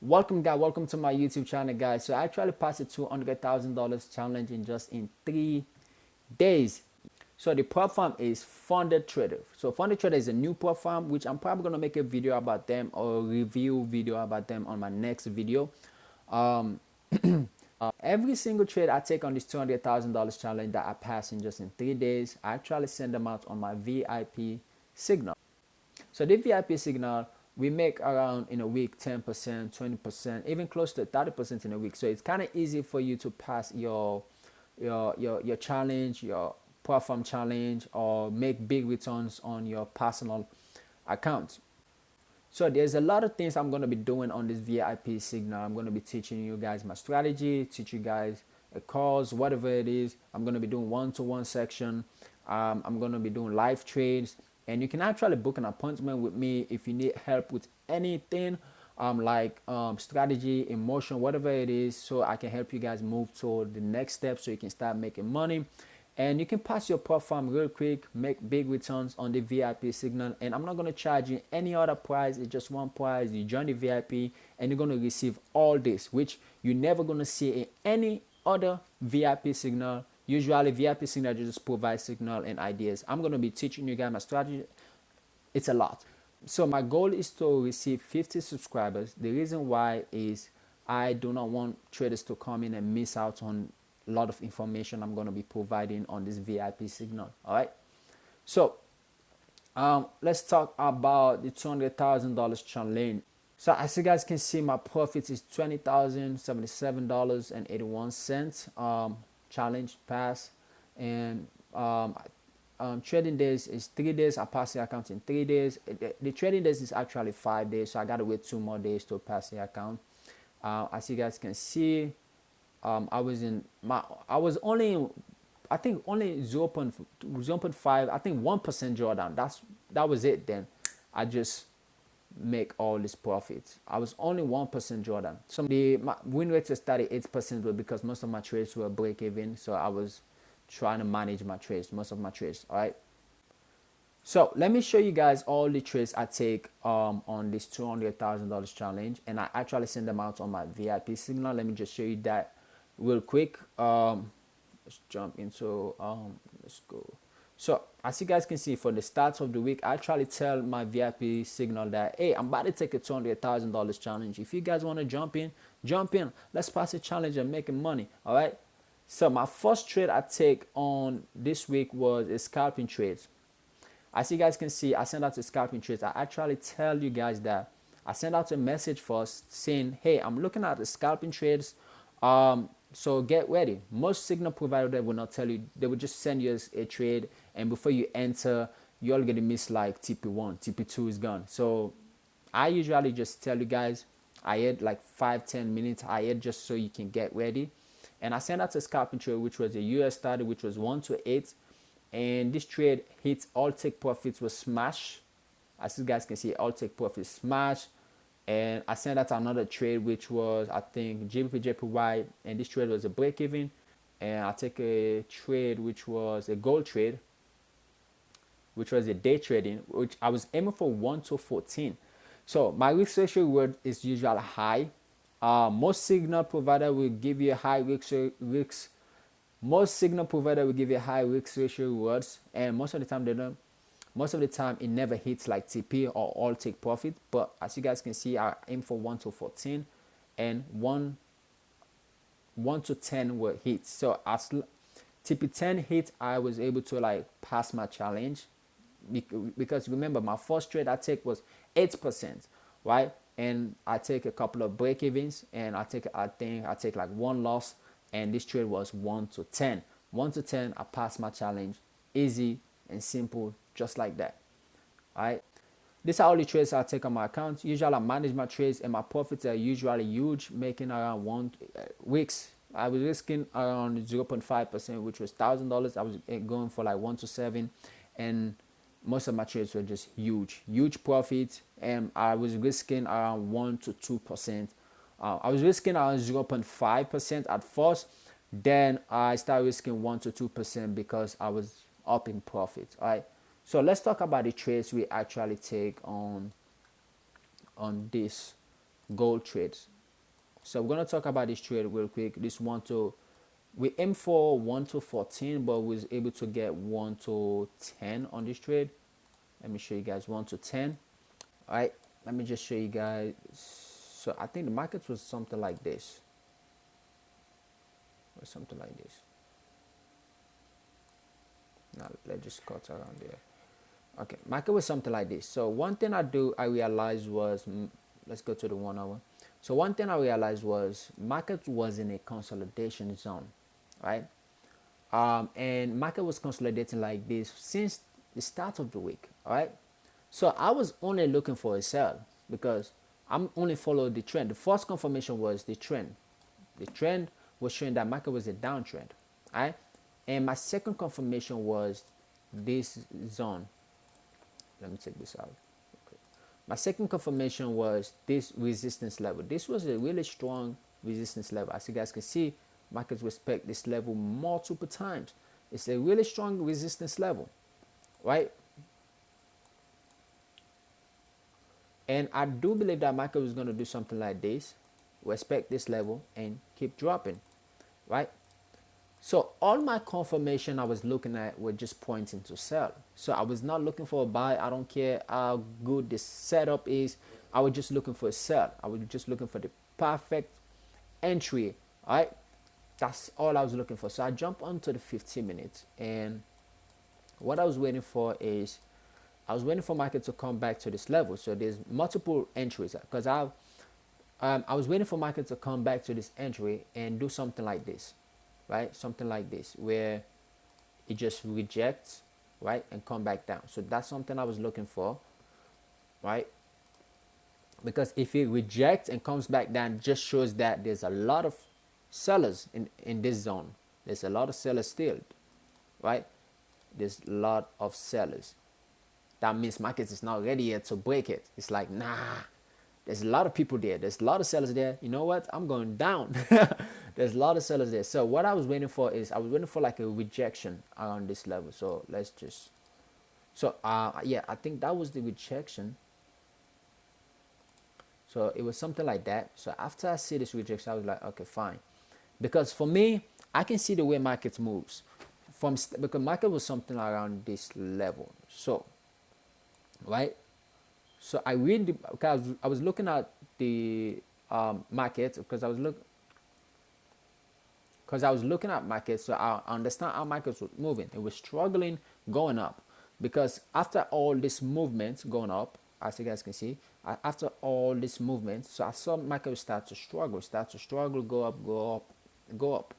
Welcome guys, welcome to my YouTube channel guys. So I actually passed a $200,000 challenge in 3 days. So the platform is Funded Trader. So Funded Trader is a new platform which I'm probably going to make a video about them or review video about them on my next video. Every single trade I take on this $200,000 challenge that I pass in 3 days, I actually send them out on my VIP signal. So the VIP signal, we make around in a week 10%, 20%, even close to 30% in a week. So it's kind of easy for you to pass your challenge, your platform challenge, or make big returns on your personal account. So there's a lot of things I'm going to be doing on this VIP signal. I'm going to be teaching you guys my strategy, teach you guys a course, whatever it is. I'm going to be doing one-to-one section. I'm going to be doing live trades, and you can actually book an appointment with me if you need help with anything, strategy, emotion, whatever it is, so I can help you guys move to the next step so you can start making money. And you can pass your platform real quick, make big returns on the VIP signal. And I'm not going to charge you any other price. It's just one price. You join the VIP and you're going to receive all this, which you're never going to see in any other VIP signal. Usually VIP signal just provide signal and ideas. I'm going to be teaching you guys my strategy. It's a lot. So my goal is to receive 50 subscribers. The reason why is I do not want traders to come in and miss out on a lot of information I'm going to be providing on this VIP signal. All right. So let's talk about the $200,000 challenge. So as you guys can see, my profit is $20,077.81. Challenge pass, and trading days is 3 days. I pass the account in 3 days. The trading days is actually 5 days, so I gotta wait 2 more days to pass the account. As you guys can see, I was only in, I think only 0.5, I think 1% drawdown. That was it. Then I just make all this profits. I was only 1% drawdown. My win rate is 38%, but because most of my trades were break even, so I was trying to manage my trades, most of my trades. All right. So let me show you guys all the trades I take on this $200,000 challenge, and I actually send them out on my VIP signal. Let me just show you that real quick. Let's jump into let's go. So as you guys can see, for the start of the week, I actually tell my VIP signal that, hey, I'm about to take a $200,000 challenge. If you guys want to jump in, jump in. Let's pass a challenge and making money. All right. So my first trade I take on this week was a scalping trade. As you guys can see, I send out a scalping trades. I actually tell you guys that I send out a message first saying, hey, I'm looking at the scalping trades. So get ready. Most signal provider will not tell you. They will just send you a trade, and before you enter, you're gonna miss like TP1, TP2 is gone. So I usually just tell you guys, I had like 5-10 minutes I had just so you can get ready. And I sent out a scalping trade, which was a US study, which was 1 to 8. And this trade hits all take profits was smash. As you guys can see, all take profits smash. And I sent out another trade, which was, I think, JPY, and this trade was a break even. And I take a trade which was a gold trade, which was a day trading, which I was aiming for 1 to 14. So my risk ratio reward is usually high. Most signal provider will give you a high risk. Most signal provider will give you high risk ratio rewards, and most of the time they don't. Most of the time it never hits like TP or all take profit. But as you guys can see, I aim for 1 to 14, and 1 to 10 were hits. So as TP10 hit, I was able to like pass my challenge, because remember my first trade I take was 8%, right? And I take a couple of break evens, and I think I take like one loss, and this trade was 1 to 10. 1 to 10, I passed my challenge, easy and simple, just like that. All right. These are all the trades I take on my account. Usually I manage my trades, and my profits are usually huge, making around 1 weeks. I was risking around 0.5%, which was $1,000. I was going for like 1 to 7, and most of my trades were just huge profits, and I was risking around 1 to 2%. I was risking around 0.5% at first, then I started risking 1 to 2% because I was up in profit. All right. So let's talk about the trades we actually take on this gold trades. So we're gonna talk about this trade real quick. This one to we aim for 1 to 14, but we was able to get 1 to 10 on this trade. Let me show you guys 1 to 10. All right, let me just show you guys. So I think the market was something like this. Or something like this. Now let's just cut around there. Okay, market was something like this. So one thing I realized was, let's go to the 1 hour. So one thing I realized was market was in a consolidation zone, right? And market was consolidating like this since the start of the week, all right? So I was only looking for a sell because I'm only following the trend. The first confirmation was the trend. The trend was showing that market was a downtrend, all right? And my second confirmation was this zone. Let me take this out. Okay. My second confirmation was this resistance level. This was a really strong resistance level. As you guys can see, markets respect this level multiple times. It's a really strong resistance level, right? And I do believe that market was going to do something like this, respect this level and keep dropping, right? So all my confirmation I was looking at were just pointing to sell. So I was not looking for a buy. I don't care how good this setup is. I was just looking for a sell. I was just looking for the perfect entry. All right. That's all I was looking for. So I jumped onto the 15 minutes. And what I was waiting for is I was waiting for market to come back to this level. So there's multiple entries because I was waiting for market to come back to this entry and do something like this, right? Something like this where it just rejects, right, and come back down. So that's something I was looking for, right? Because if it rejects and comes back down, it just shows that there's a lot of sellers in this zone. There's a lot of sellers still, right? There's a lot of sellers. That means market is not ready yet to break it. It's like, nah, there's a lot of people there. There's a lot of sellers there. You know what? I'm going down. There's a lot of sellers there. So what I was waiting for is I was waiting for like a rejection around this level. So let's just, so yeah, I think that was the rejection. So it was something like that. So after I see this rejection, I was like, okay, fine. Because for me, I can see the way market moves because market was something around this level. So, right? So I really, because I was looking at the market because I was looking at market, so I understand how markets was moving. It was struggling going up because after all this movement going up, as you guys can see, after all this movement, so I saw market start to struggle, go up, go up, go up,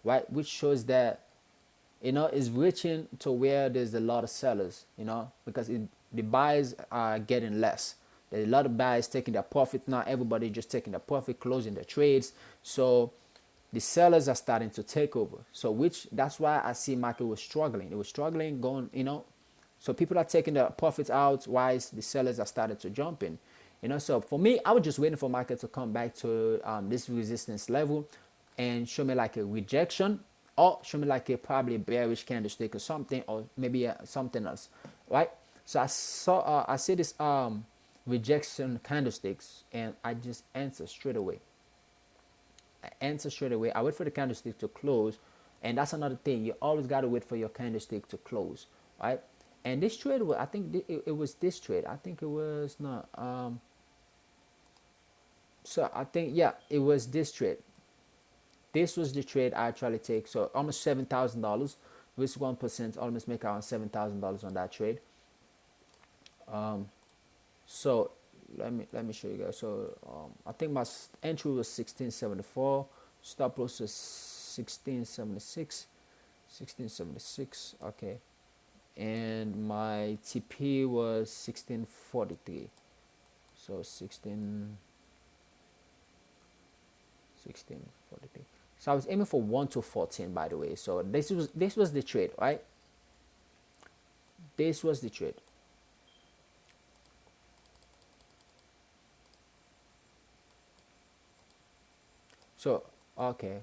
right? Which shows that it's reaching to where there's a lot of sellers, because the buyers are getting less. There's a lot of buyers taking their profit now. Everybody just taking their profit, closing their trades. So the sellers are starting to take over. So that's why I see market was struggling. It was struggling going, so people are taking their profits out while the sellers are starting to jump in. So for me, I was just waiting for market to come back to this resistance level and show me like a rejection or show me like a probably bearish candlestick or something, or maybe something else, right? So I see this rejection candlesticks and I just answer straight away. I wait for the candlestick to close, and that's another thing. You always got to wait for your candlestick to close, right? And this trade was, I think it was this trade. I think it was not. So I think, yeah, it was this trade. This was the trade I actually take. So almost $7,000 with 1%, almost make around $7,000 on that trade. So let me show you guys. So I think my entry was 1674, stop loss was 1676, okay, and my TP was 1643. So 1643. So I was aiming for 1 to 14, by the way. So this was the trade, right? This was the trade. So okay,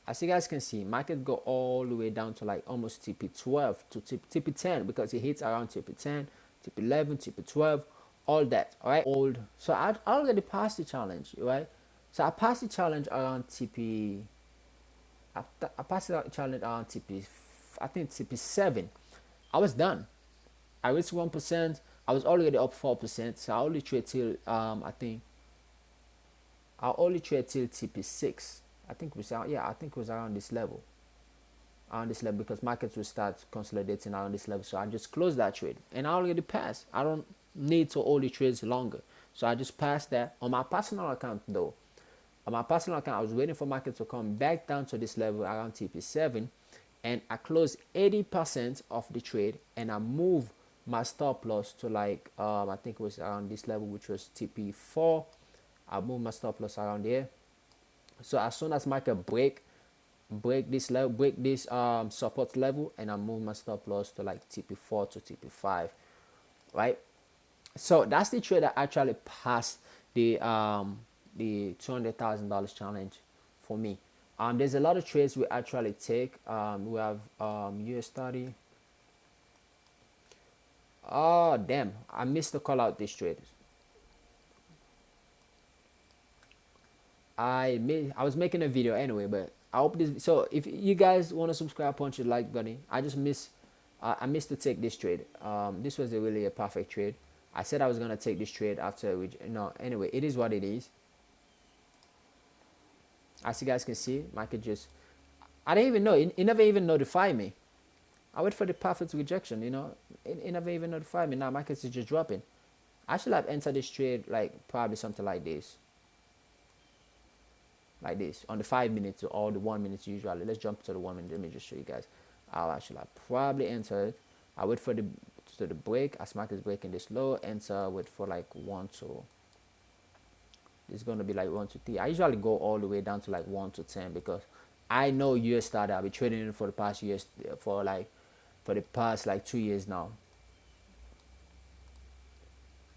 as you guys can see, market go all the way down to like almost TP12 to TP10 because it hits around TP10, TP11, TP12, all that. All right, old. So I already passed the challenge, right? So I passed the challenge around TP. I passed the challenge around TP. I think TP 7. I was done. I reached 1%. I was already up 4%. So I only trade till I only trade till TP6. I think it was yeah. I think it was around this level. Around this level because markets will start consolidating around this level. So I just closed that trade and I already passed. I don't need to hold the trades longer. So I just passed that on my personal account though. On my personal account, I was waiting for market to come back down to this level around TP7, and I closed 80% of the trade, and I moved my stop loss to like I think it was around this level, which was TP4. I moved my stop loss around there. So as soon as market break this level, break this support level, and I move my stop loss to like TP4 to TP5, right? So that's the trade that actually passed the $200,000 challenge for me. There's a lot of trades we actually take. We have US 30. Oh damn! I missed the call out this trade. I was making a video anyway, but I hope this. So if you guys want to subscribe, punch the like button. I missed to take this trade. This was really a perfect trade. I said I was gonna take this trade after we. No, anyway, it is what it is. As you guys can see, market just. I didn't even know. It never even notified me. I wait for the perfect rejection. It never even notified me. Now market is just dropping. I should have entered this trade like probably something like this on the 5 minutes or the 1 minute usually. Let's jump to the 1 minute. Let me just show you guys. I should have probably entered. I wait for the break as market is breaking this low. Enter. Wait for like 1 to. It's gonna be like 1 to 3. I usually go all the way down to like 1 to 10 because I know US started. I've been trading it for the past years for the past like 2 years now.